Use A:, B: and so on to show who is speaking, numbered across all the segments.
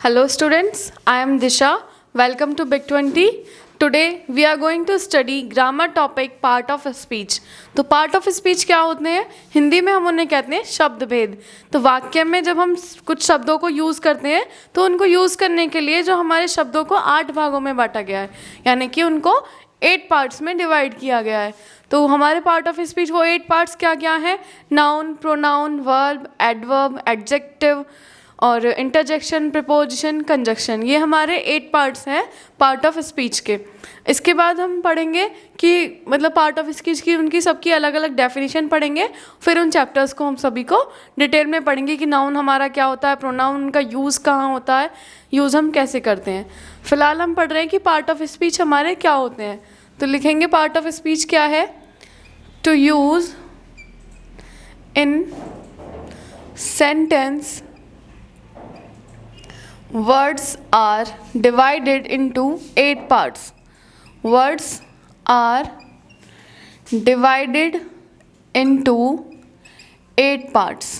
A: Hello students, I am Disha. Welcome to Big 20. Today we are going to study grammar topic part of speech. तो part of speech क्या होते हैं? हिंदी में हम उन्हें कहते हैं शब्द भेद. तो वाक्य में जब हम कुछ शब्दों को यूज़ करते हैं तो उनको यूज़ करने के लिए जो हमारे शब्दों को 8 भागों में बांटा गया है, यानी कि उनको 8 पार्ट्स में डिवाइड किया गया है. तो हमारे पार्ट ऑफ स्पीच वो 8 पार्ट्स क्या क्या हैं? Noun, pronoun, verb, adverb, adjective और इंटरजेक्शन, प्रीपोजिशन, कंजक्शन. ये हमारे 8 पार्ट्स हैं पार्ट ऑफ स्पीच के. इसके बाद हम पढ़ेंगे कि मतलब पार्ट ऑफ स्पीच की उनकी सबकी अलग अलग डेफिनेशन पढ़ेंगे. फिर उन चैप्टर्स को हम सभी को डिटेल में पढ़ेंगे कि नाउन हमारा क्या होता है, प्रोनाउन उनका यूज़ कहाँ होता है, यूज़ हम कैसे करते हैं. फ़िलहाल हम पढ़ रहे हैं कि पार्ट ऑफ स्पीच हमारे क्या होते हैं. तो लिखेंगे पार्ट ऑफ स्पीच क्या है? To use in sentence words are divided into 8 parts. Words are divided into 8 parts.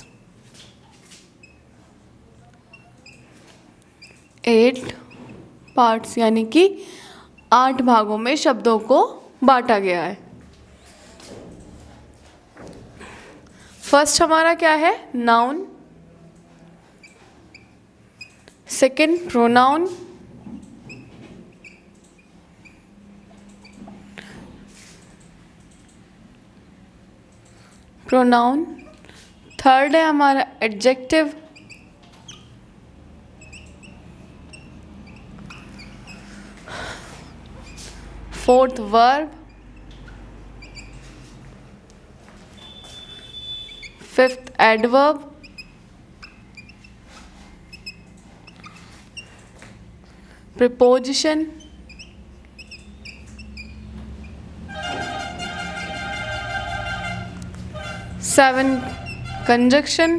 A: 8 parts यानी कि 8 भागों में शब्दों को बांटा गया है. फर्स्ट हमारा क्या है? Noun. Second pronoun. Pronoun. Third है हमारा adjective. Fourth verb. Fifth adverb. preposition. Seven conjunction.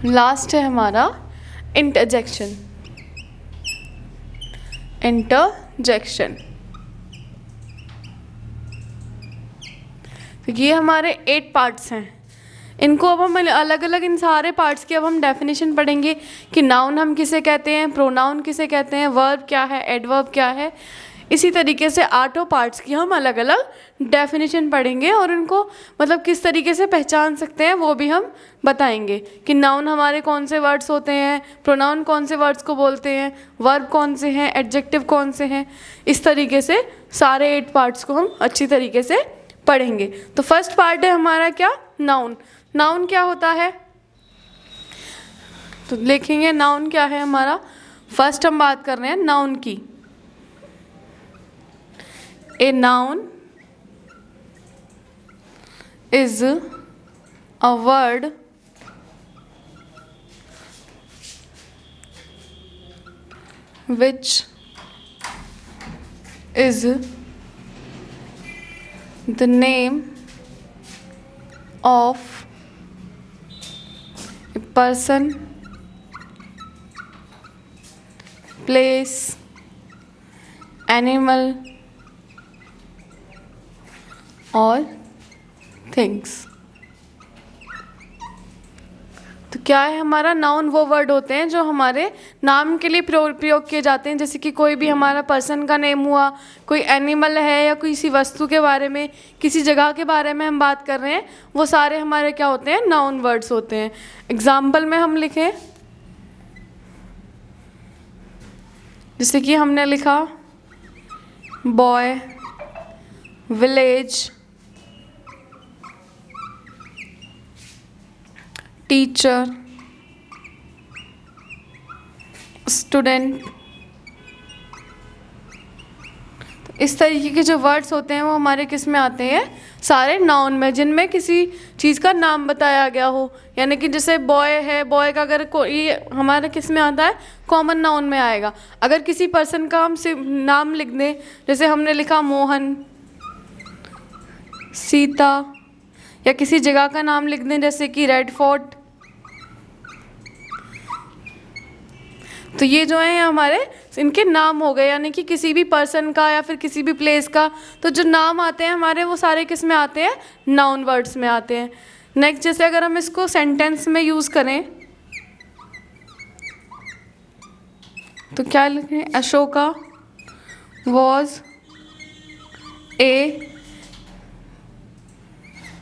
A: Last है हमारा interjection. interjection. तो ये हमारे 8 पार्ट्स हैं. इनको अब हम अलग अलग इन सारे पार्ट्स की अब हम डेफिनेशन पढ़ेंगे कि नाउन हम किसे कहते हैं, प्रोनाउन किसे कहते हैं, वर्ब क्या है, एडवर्ब क्या है. इसी तरीके से 8 पार्ट्स की हम अलग अलग डेफिनेशन पढ़ेंगे और उनको मतलब किस तरीके से पहचान सकते हैं वो भी हम बताएंगे कि नाउन हमारे कौन से वर्ड्स होते हैं, प्रोनाउन कौन से वर्ड्स को बोलते हैं, वर्ब कौन से हैं, एडजेक्टिव कौन से हैं. इस तरीके से सारे 8 पार्ट्स को हम अच्छी तरीके से पढ़ेंगे. तो फर्स्ट पार्ट है हमारा क्या? नाउन. नाउन क्या होता है? तो लिखेंगे नाउन क्या है हमारा. फर्स्ट हम बात कर रहे हैं नाउन की. A noun is a word which is the name of a person, place, animal or things. तो क्या है हमारा नाउन? वो वर्ड होते हैं जो हमारे नाम के लिए प्रयोग किए जाते हैं. जैसे कि कोई भी हमारा पर्सन का नेम हुआ, कोई एनिमल है या किसी वस्तु के बारे में, किसी जगह के बारे में हम बात कर रहे हैं, वो सारे हमारे क्या होते हैं? नाउन वर्ड्स होते हैं. एग्जाम्पल में हम लिखें, जैसे कि हमने लिखा बॉय, विलेज, टीचर, स्टूडेंट. इस तरीके के जो वर्ड्स होते हैं वो हमारे किस में आते हैं? सारे नाउन में, जिनमें किसी चीज़ का नाम बताया गया हो. यानी कि जैसे बॉय है, बॉय का अगर कोई हमारे किस में आता है? कॉमन नाउन में आएगा. अगर किसी पर्सन का हम सिर्फ नाम लिख दें, जैसे हमने लिखा मोहन, सीता, या किसी जगह का नाम लिख दें जैसे कि रेड फोर्ट, तो ये जो है हमारे इनके नाम हो गए, यानी कि किसी भी पर्सन का या फिर किसी भी प्लेस का. तो जो नाम आते हैं हमारे वो सारे किस में आते हैं? नाउन वर्ड्स में आते हैं. नेक्स्ट जैसे अगर हम इसको सेंटेंस में यूज़ करें तो क्या लिखें, Ashoka was a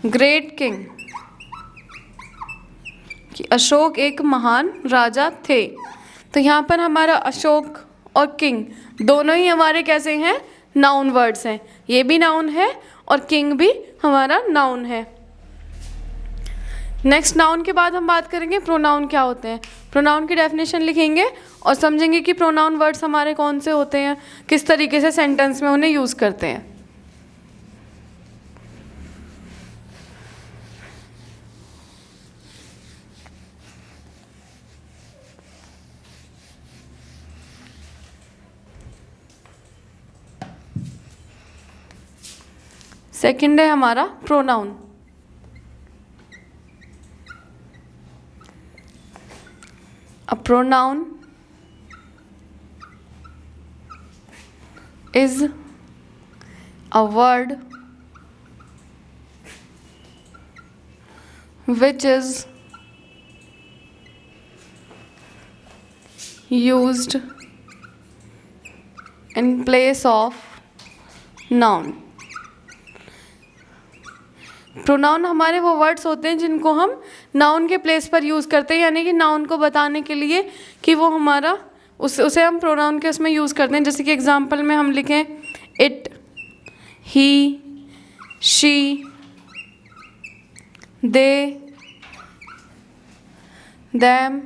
A: great king, कि अशोक एक महान राजा थे। तो यहाँ पर हमारा अशोक और किंग दोनों ही हमारे कैसे हैं, नाउन वर्ड्स हैं। ये भी नाउन है और किंग भी हमारा नाउन है। नेक्स्ट नाउन के बाद हम बात करेंगे प्रोनाउन क्या होते हैं। प्रोनाउन की डेफिनेशन लिखेंगे और समझेंगे कि प्रोनाउन वर्ड्स हमारे कौन से होते हैं, किस तरीके से सेंटेंस में उन्हें यूज़ करते हैं। सेकंड है हमारा pronoun. A pronoun is a word which is used in place of noun। Pronoun हमारे वो वर्ड्स होते हैं जिनको हम नाउन के प्लेस पर यूज़ करते हैं, यानी कि नाउन को बताने के लिए कि वो हमारा उसे हम प्रोनाउन के उसमें यूज़ करते हैं। जैसे कि एग्जांपल में हम लिखें it, he, she, they, them,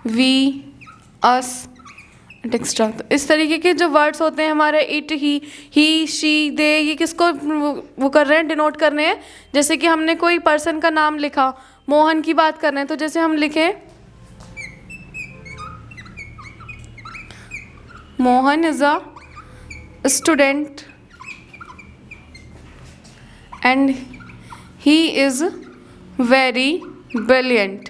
A: we, us extra. तो इस तरीके के जो वर्ड्स होते हैं हमारे इट, ही, शी, दे, ये किसको वो कर रहे हैं, डिनोट कर रहे हैं। जैसे कि हमने कोई पर्सन का नाम लिखा, मोहन की बात कर रहे हैं, तो जैसे हम लिखें Mohan is a student and he is very brilliant.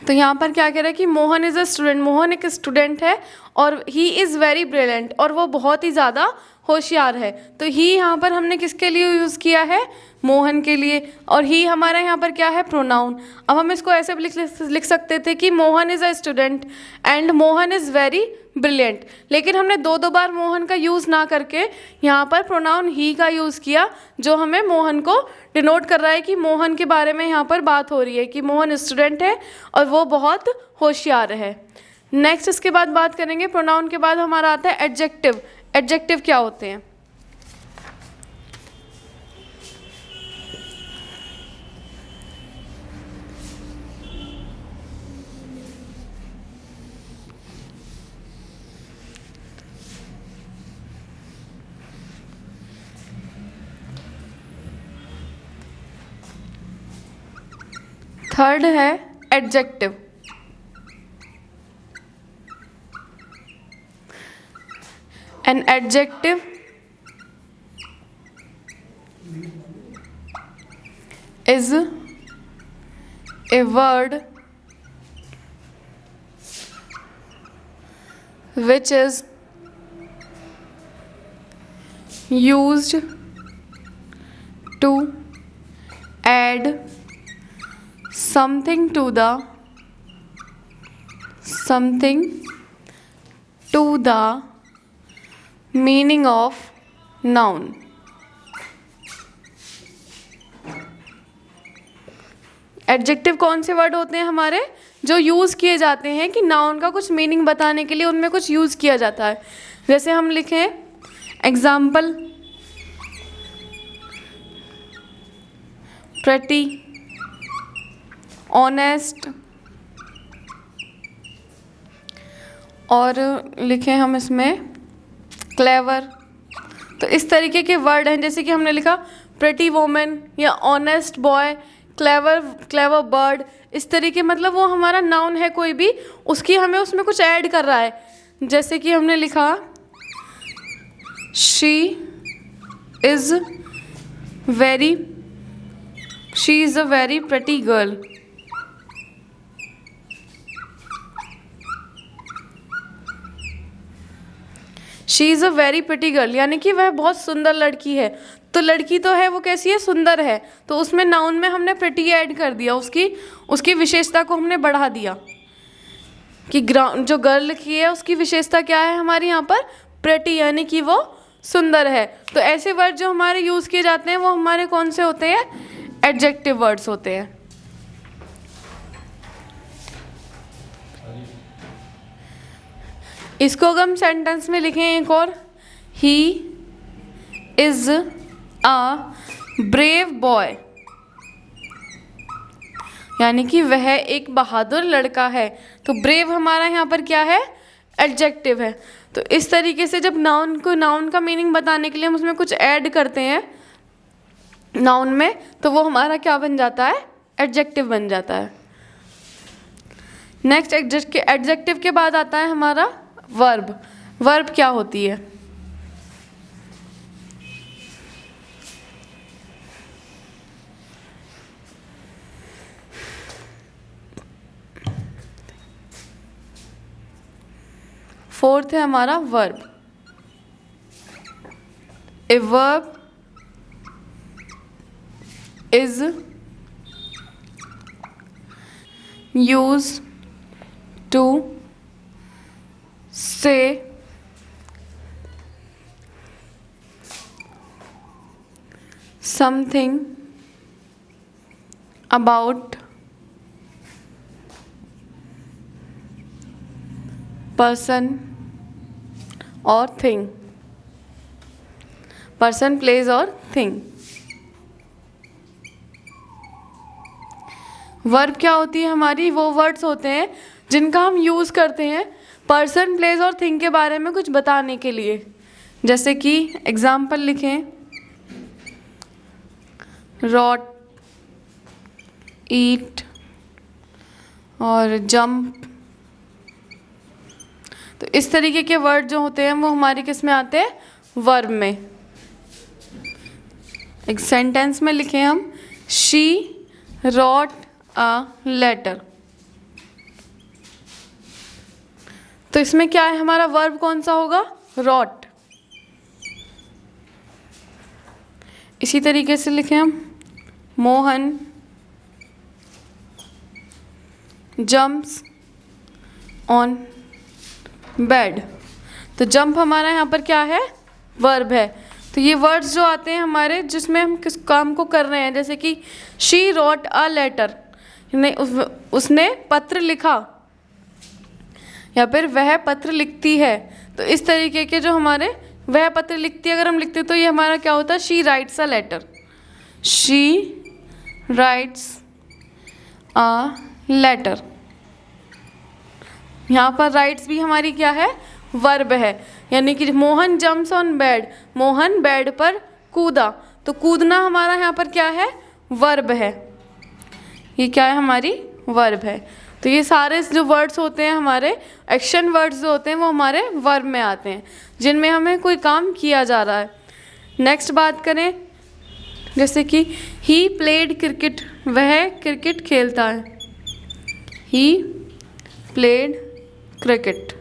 A: तो यहाँ पर क्या कह रहा है कि Mohan is a student, Mohan एक स्टूडेंट है और ही इज़ वेरी ब्रिलियंट, और वो बहुत ही ज़्यादा होशियार है। तो ही यहाँ पर हमने किसके लिए यूज़ किया है, मोहन के लिए, और ही हमारा यहाँ पर क्या है, प्रोनाउन। अब हम इसको ऐसे भी लिख सकते थे कि Mohan is a student and Mohan is very brilliant, लेकिन हमने दो बार मोहन का यूज़ ना करके यहाँ पर प्रोनाउन ही का यूज़ किया, जो हमें मोहन को डिनोट कर रहा है कि मोहन के बारे में यहाँ पर बात हो रही है कि मोहन स्टूडेंट है और वो बहुत होशियार है। नेक्स्ट इसके बाद बात करेंगे, प्रोनाउन के बाद हमारा आता है एडजेक्टिव। एडजेक्टिव क्या होते हैं, थर्ड है adjective. An adjective is a word which is used to add something to the meaning of noun। Adjective कौन से वर्ड होते हैं हमारे, जो यूज़ किए जाते हैं कि नाउन का कुछ मीनिंग बताने के लिए उनमें कुछ यूज़ किया जाता है। जैसे हम लिखें एग्जाम्पल, प्रेटी, ऑनेस्ट, और लिखें हम इसमें क्लेवर। तो इस तरीके के वर्ड हैं, जैसे कि हमने लिखा प्रेटी वोमेन या ऑनेस्ट बॉय, क्लेवर बर्ड, इस तरीके, मतलब वो हमारा नाउन है कोई भी, उसकी हमें उसमें कुछ ऐड कर रहा है। जैसे कि हमने लिखा she is a very pretty girl. She is a very pretty girl, यानी कि वह बहुत सुंदर लड़की है। तो लड़की तो है, वो कैसी है, सुंदर है, तो उसमें नाउन में हमने प्रिटी ऐड कर दिया, उसकी विशेषता को हमने बढ़ा दिया कि जो गर्ल की है उसकी विशेषता क्या है हमारी यहाँ पर, प्रिटी, यानी कि वो सुंदर है। तो ऐसे वर्ड जो हमारे यूज़ किए जाते हैं वो हमारे कौन से होते हैं, एडजेक्टिव वर्ड्स होते हैं। इसको अगर हम सेंटेंस में लिखें एक और, he is a brave boy, यानी कि वह एक बहादुर लड़का है। तो ब्रेव हमारा यहाँ पर क्या है, एडजेक्टिव है। तो इस तरीके से जब नाउन का मीनिंग बताने के लिए हम उसमें कुछ ऐड करते हैं नाउन में, तो वो हमारा क्या बन जाता है, एडजेक्टिव बन जाता है। नेक्स्ट एडजेक्टिव के बाद आता है हमारा वर्ब। वर्ब क्या होती है, फोर्थ है हमारा verb. A verb is used to say something about person or thing, person, place और thing। वर्ब क्या होती है हमारी, वो वर्ड्स होते हैं जिनका हम यूज़ करते हैं पर्सन, प्लेस और थिंग के बारे में कुछ बताने के लिए। जैसे कि एग्जाम्पल लिखें, रॉट, ईट और जंप। तो इस तरीके के वर्ड जो होते हैं वो हमारे किस में आते हैं, वर्ब में। एक सेंटेंस में लिखें हम, शी रॉट अ लेटर। तो इसमें क्या है हमारा वर्ब, कौन सा होगा, रॉट। इसी तरीके से लिखें हम, मोहन जंप्स ऑन बेड। तो जंप हमारा यहाँ पर क्या है, वर्ब है। तो ये वर्ड्स जो आते हैं हमारे जिसमें हम किस काम को कर रहे हैं, जैसे कि शी रॉट अ लेटर, उसने पत्र लिखा, या फिर वह पत्र लिखती है। तो इस तरीके के जो हमारे वह पत्र लिखती है अगर हम लिखते तो ये हमारा क्या होता है, she writes a letter, she writes a letter. यहाँ पर राइट्स भी हमारी क्या है, वर्ब है। यानी कि Mohan jumps on bed, Mohan bed पर कूदा। तो कूदना हमारा यहाँ पर क्या है, वर्ब है। ये क्या है, हमारी वर्ब है। तो ये सारे जो वर्ड्स होते हैं हमारे एक्शन वर्ड्स जो होते हैं वो हमारे वर्ब में आते हैं, जिनमें हमें कोई काम किया जा रहा है। नेक्स्ट बात करें, जैसे कि ही प्लेड क्रिकेट, वह क्रिकेट खेलता है, ही प्लेड क्रिकेट,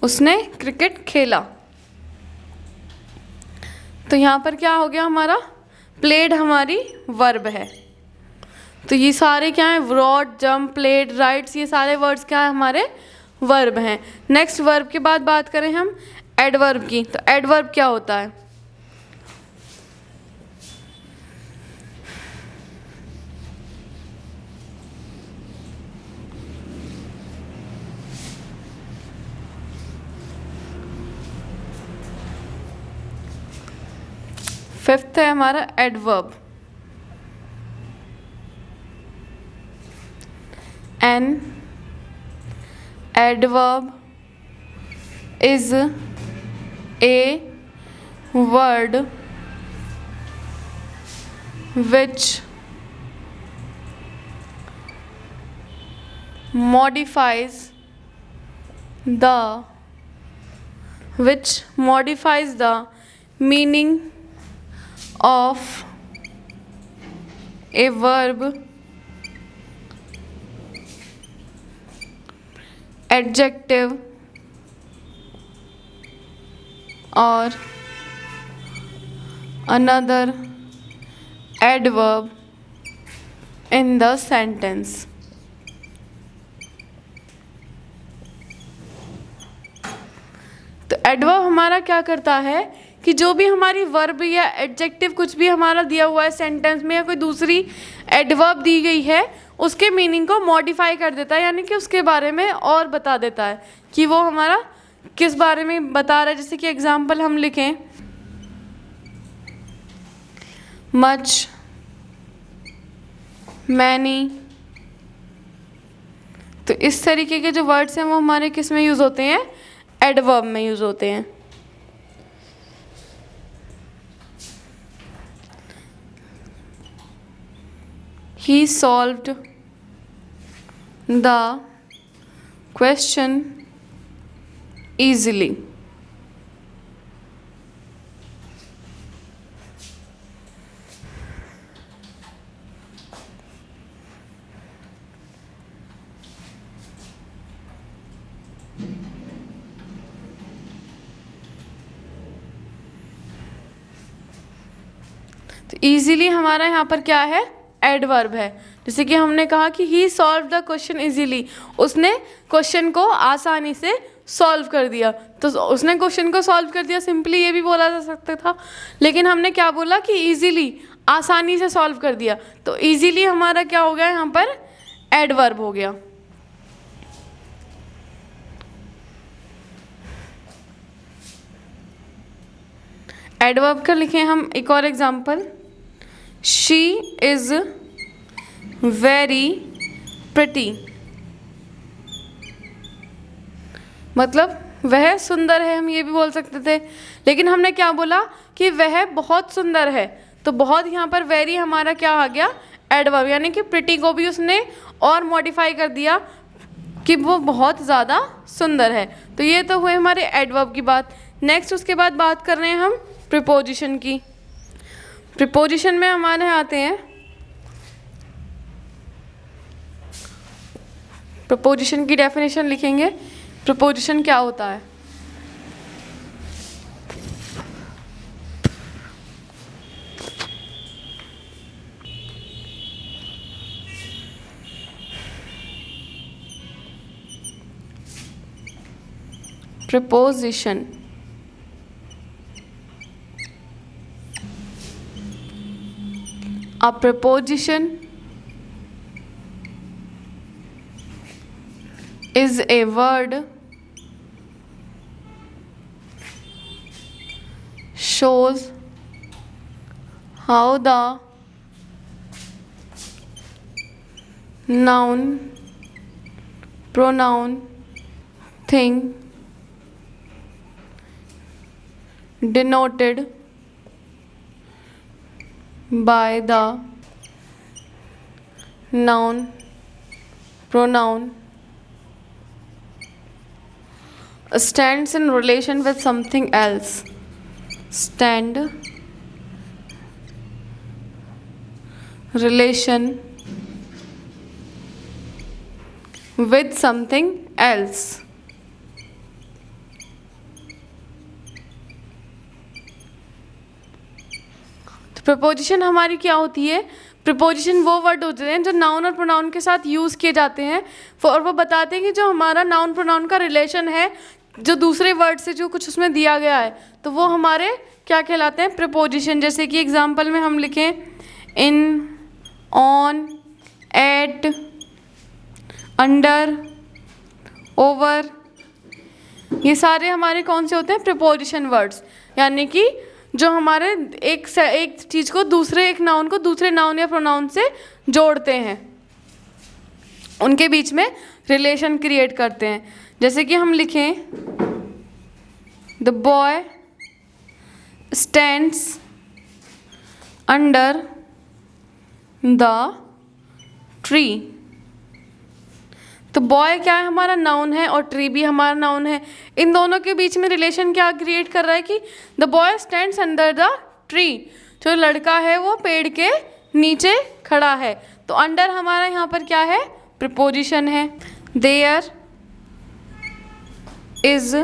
A: उसने क्रिकेट खेला। तो यहाँ पर क्या हो गया हमारा, प्लेड हमारी वर्ब है। तो ये सारे क्या हैं, रॉट, जंप, प्लेड, राइट्स, ये सारे वर्ड्स क्या है, हमारे वर्ब हैं। नेक्स्ट वर्ब के बाद बात करें हम एडवर्ब की। तो एडवर्ब क्या होता है, फिफ्थ है हमारा adverb. An adverb is a word which modifies the meaning of a verb, adjective, or another adverb in the sentence. तो एडवर्ब हमारा क्या करता है कि जो भी हमारी वर्ब या एडजेक्टिव कुछ भी हमारा दिया हुआ है सेंटेंस में या कोई दूसरी एडवर्ब दी गई है उसके मीनिंग को मॉडिफाई कर देता है, यानी कि उसके बारे में और बता देता है कि वो हमारा किस बारे में बता रहा है। जैसे कि एग्जाम्पल हम लिखें मच, मैनी, तो इस तरीके के जो वर्ड्स हैं वो हमारे किस में यूज़ होते हैं, एडवर्ब में यूज़ होते हैं। He solved the question easily. तो इजीली हमारा यहाँ पर क्या है, एडवर्ब है। जैसे कि हमने कहा कि ही सॉल्व द क्वेश्चन इजीली, उसने क्वेश्चन को आसानी से सॉल्व कर दिया। तो उसने क्वेश्चन को सॉल्व कर दिया, सिंपली ये भी बोला जा सकता था, लेकिन हमने क्या बोला कि इजीली, आसानी से सॉल्व कर दिया। तो इजीली हमारा क्या हो गया, यहाँ पर एडवर्ब हो गया। एडवर्ब का लिखें हम एक और example, she is very pretty, मतलब वह सुंदर है, हम ये भी बोल सकते थे, लेकिन हमने क्या बोला कि वह बहुत सुंदर है। तो बहुत यहाँ पर वेरी हमारा क्या आ गया, एडवर्ब, यानी कि प्रिटी को भी उसने और मॉडिफाई कर दिया कि वो बहुत ज़्यादा सुंदर है। तो ये तो हुए हमारे एडवर्ब की बात। नेक्स्ट उसके बाद बात कर रहे हैं हम प्रीपोजिशन की। प्रीपोजिशन में हमारे आते हैं, प्रीपोजिशन की डेफिनेशन लिखेंगे। प्रीपोजिशन क्या होता है, preposition a preposition is a word shows how the noun, pronoun, thing denoted by the noun, pronoun stands in relation with something else. Stand, relation with something else. Preposition हमारी क्या होती है, preposition वो word होते हैं जो noun और pronoun के साथ यूज़ किए जाते हैं और वो बताते हैं कि जो हमारा नाउन प्रोनाउन का रिलेशन है जो दूसरे वर्ड से जो कुछ उसमें दिया गया है, तो वो हमारे क्या कहलाते हैं, प्रीपोजिशन। जैसे कि एग्जांपल में हम लिखें इन, ऑन, एट, अंडर, ओवर, ये सारे हमारे कौन से होते हैं, प्रीपोजिशन वर्ड्स, यानी कि जो हमारे एक चीज़ को दूसरे, एक नाउन को दूसरे नाउन या प्रोनाउन से जोड़ते हैं, उनके बीच में रिलेशन क्रिएट करते हैं। जैसे कि हम लिखें the boy stands under the tree. तो बॉय क्या है, हमारा नाउन है, और ट्री भी हमारा नाउन है। इन दोनों के बीच में रिलेशन क्या क्रिएट कर रहा है कि the boy stands under the tree, जो लड़का है वो पेड़ के नीचे खड़ा है। तो अंडर हमारा यहाँ पर क्या है, प्रीपोजिशन है। There is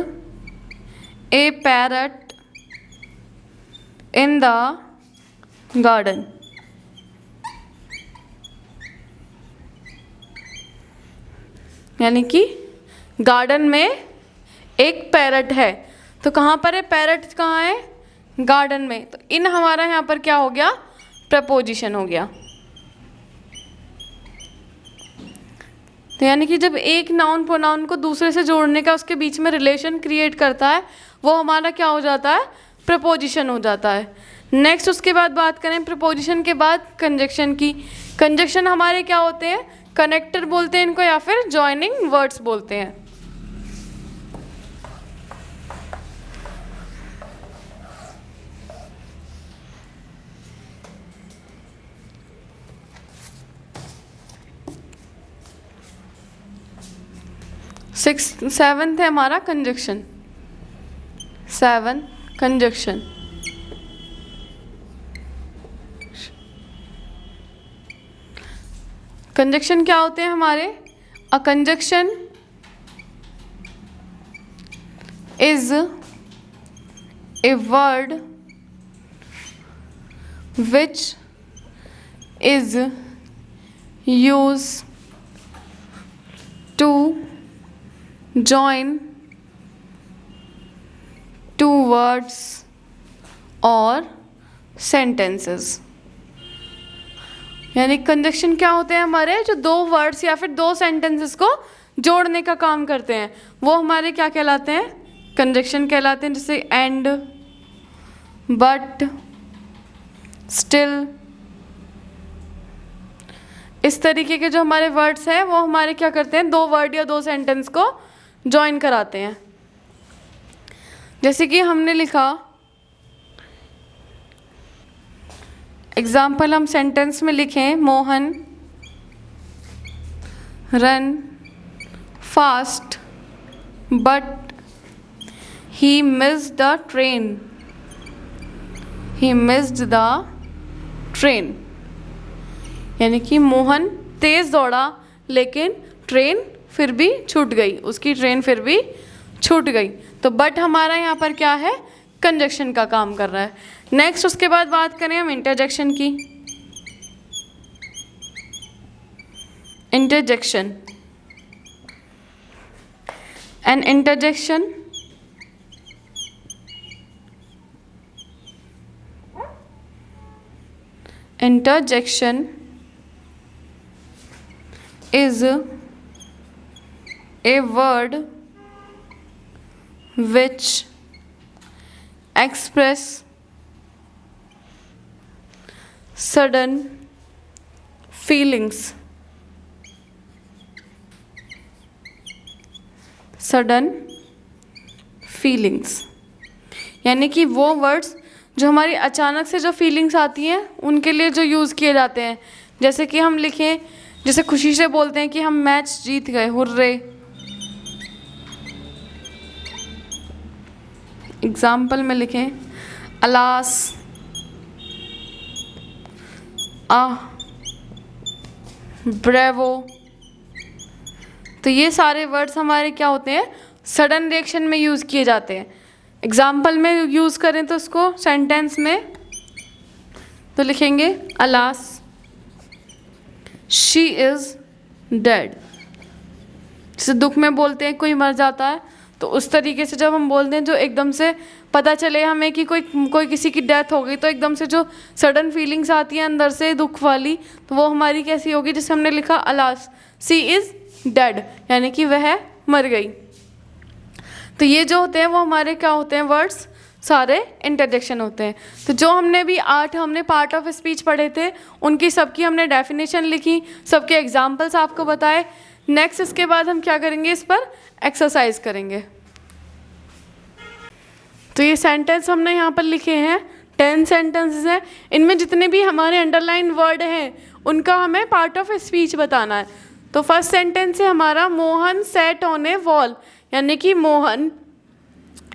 A: a parrot in the garden. यानी कि गार्डन में एक पैरट है। तो कहाँ पर है पैरट, कहाँ है, गार्डन में। तो इन हमारा यहाँ पर क्या हो गया, प्रपोजिशन हो गया। तो यानी कि जब एक नाउन प्रोनाउन को दूसरे से जोड़ने का उसके बीच में रिलेशन क्रिएट करता है, वो हमारा क्या हो जाता है, प्रपोजिशन हो जाता है। नेक्स्ट उसके बाद बात करें प्रपोजिशन के बाद कंजक्शन की। कंजक्शन हमारे क्या होते हैं, कनेक्टर बोलते हैं इनको या फिर जॉइनिंग वर्ड्स बोलते हैं। सेवन्थ है हमारा कंजक्शन। 7 कंजक्शन। कंजक्शन क्या होते हैं हमारे, a conjunction is a word which is use to join two words or sentences। यानी कंजक्शन क्या होते हैं हमारे, जो दो वर्ड्स या फिर दो सेंटेंसेस को जोड़ने का काम करते हैं, वो हमारे क्या कहलाते हैं, कंजक्शन कहलाते हैं। जैसे एंड, बट, स्टिल, इस तरीके के जो हमारे वर्ड्स हैं वो हमारे क्या करते हैं, दो वर्ड या दो सेंटेंस को ज्वाइन कराते हैं। जैसे कि हमने लिखा एग्जाम्पल, हम सेंटेंस में लिखें Mohan run fast but he missed the train. He missed the train. यानी कि मोहन तेज़ दौड़ा लेकिन ट्रेन फिर भी छूट गई, उसकी ट्रेन फिर भी छूट गई। तो बट हमारा यहाँ पर क्या है, कंजक्शन का काम कर रहा है। नेक्स्ट उसके बाद बात करें हम इंटरजेक्शन की। Interjection, an interjection interjection is a word which express sudden feelings, sudden feelings. यानी कि वो वर्ड्स जो हमारी अचानक से जो फीलिंग्स आती हैं उनके लिए जो यूज़ किए जाते हैं। जैसे कि हम लिखें, जैसे खुशी से बोलते हैं कि हम मैच जीत गए, हुर्रे। एग्जाम्पल में लिखें अलास, ब्रेवो। तो ये सारे वर्ड्स हमारे क्या होते हैं, सडन रिएक्शन में यूज़ किए जाते हैं। एग्जाम्पल में यूज़ करें तो उसको सेंटेंस में तो लिखेंगे अलास शी इज़ डेड। जैसे दुख में बोलते हैं कोई मर जाता है, तो उस तरीके से जब हम बोलते हैं जो एकदम से पता चले हमें कि कोई किसी की डेथ हो गई, तो एकदम से जो सडन फीलिंग्स आती हैं अंदर से दुख वाली, तो वो हमारी कैसी होगी, जैसे हमने लिखा अलास शी इज़ डेड, यानी कि वह मर गई। तो ये जो होते हैं वो हमारे क्या होते हैं, वर्ड्स सारे इंटरजेक्शन होते हैं। तो जो हमने भी 8 हमने पार्ट ऑफ स्पीच पढ़े थे, उनकी सबकी हमने डेफिनेशन लिखी, सबके एग्जाम्पल्स आपको बताए। नेक्स्ट इसके बाद हम क्या करेंगे, इस पर एक्सरसाइज करेंगे। तो ये सेंटेंस हमने यहाँ पर लिखे हैं, 10 सेंटेंसेस हैं। इनमें जितने भी हमारे अंडरलाइन वर्ड हैं उनका हमें पार्ट ऑफ स्पीच बताना है। तो फर्स्ट सेंटेंस है हमारा Mohan sat on A wall, यानी कि मोहन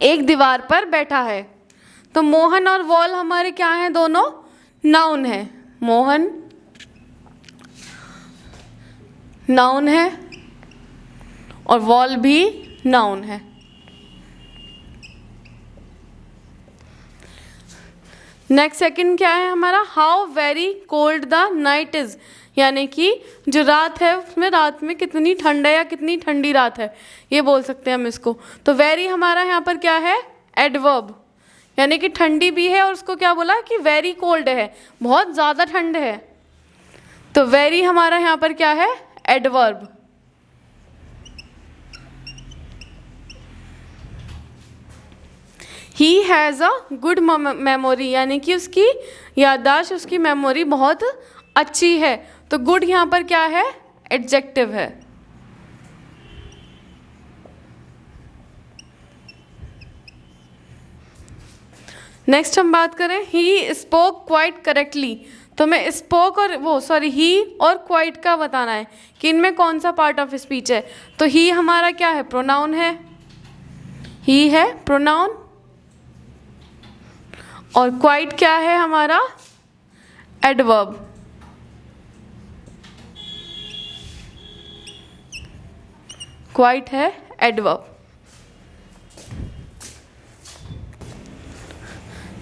A: एक दीवार पर बैठा है। तो मोहन और वॉल हमारे क्या हैं, दोनों नाउन है। मोहन नाउन है और वॉल भी नाउन है। नेक्स्ट सेकंड क्या है हमारा, how very cold the night is, यानी कि जो रात है उसमें रात में कितनी ठंड है या कितनी ठंडी रात है, ये बोल सकते हैं हम इसको। तो वेरी हमारा यहाँ पर क्या है, एडवर्ब, यानी कि ठंडी भी है और उसको क्या बोला कि वेरी कोल्ड है, बहुत ज़्यादा ठंड है। तो वेरी हमारा यहाँ पर क्या है, adverb. He has a good memory, यानी कि उसकी याददाश्त, उसकी मेमोरी बहुत अच्छी है। तो गुड यहाँ पर क्या है, एडजेक्टिव है। नेक्स्ट हम बात करें, ही स्पोक क्वाइट करेक्टली। तो मैं स्पोक और ही और क्वाइट का बताना है कि इनमें कौन सा पार्ट ऑफ स्पीच है। तो ही हमारा क्या है, प्रोनाउन है, ही है प्रोनाउन, और क्वाइट क्या है हमारा, एडवर्ब। क्वाइट है एडवर्ब।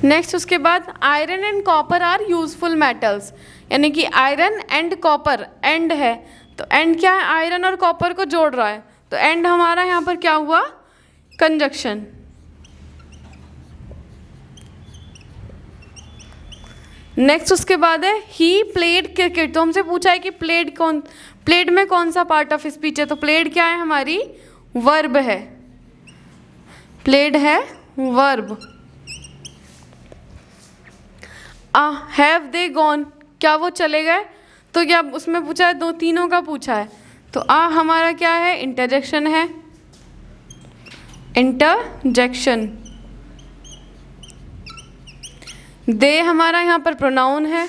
A: नेक्स्ट उसके बाद, iron and copper are useful metals, यानी कि आयरन एंड कॉपर, एंड है, तो एंड क्या है, आयरन और कॉपर को जोड़ रहा है, तो एंड हमारा यहाँ पर क्या हुआ, कंजक्शन। नेक्स्ट उसके बाद है, ही प्लेड क्रिकेट। तो हमसे पूछा है कि प्लेड में कौन सा पार्ट ऑफ स्पीच है। तो प्लेड क्या है हमारी, वर्ब है, प्लेड है वर्ब। हैव दे गॉन, क्या वो चले गए। तो क्या उसमें पूछा है, दो तीनों का पूछा है, तो हमारा क्या है, इंटरजेक्शन है, इंटरजेक्शन। दे हमारा यहाँ पर प्रोनाउन है,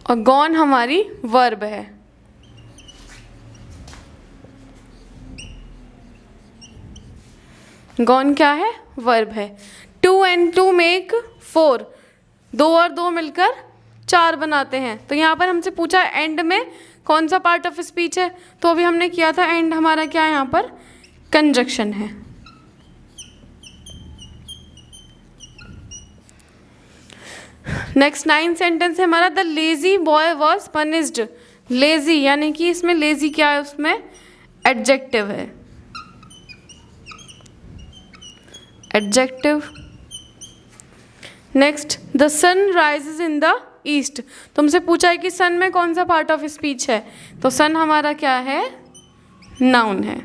A: और गॉन हमारी वर्ब है। गॉन क्या है, वर्ब है। 2 and 2 मेक 4, 2 और 2 मिलकर 4 बनाते हैं। तो यहाँ पर हमसे पूछा एंड में कौन सा पार्ट ऑफ स्पीच है, तो अभी हमने किया था, एंड हमारा क्या है यहाँ पर, कंजक्शन है। नेक्स्ट 9 सेंटेंस है हमारा, the lazy boy was punished. Lazy यानी कि इसमें लेजी क्या है, उसमें एडजेक्टिव है, adjective. Next, the sun rises in the east. तुमसे पूछा है कि सन में कौन सा पार्ट ऑफ स्पीच है, तो सन हमारा क्या है, नाउन है।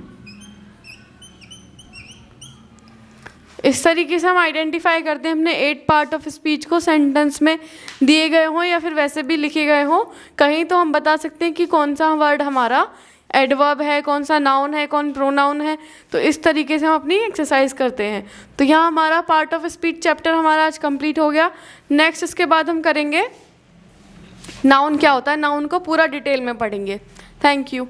A: इस तरीके से हम आइडेंटिफाई करते हैं अपने 8 पार्ट ऑफ स्पीच को, सेंटेंस में दिए गए हों या फिर वैसे भी लिखे गए हों। कहीं तो हम बता सकते हैं कि कौन सा वर्ड हमारा एडवर्ब है, कौन सा नाउन है, कौन प्रोनाउन है। तो इस तरीके से हम अपनी एक्सरसाइज करते हैं। तो यहाँ हमारा पार्ट ऑफ स्पीच चैप्टर हमारा आज कंप्लीट हो गया। नेक्स्ट इसके बाद हम करेंगे नाउन क्या होता है, नाउन को पूरा डिटेल में पढ़ेंगे। Thank you.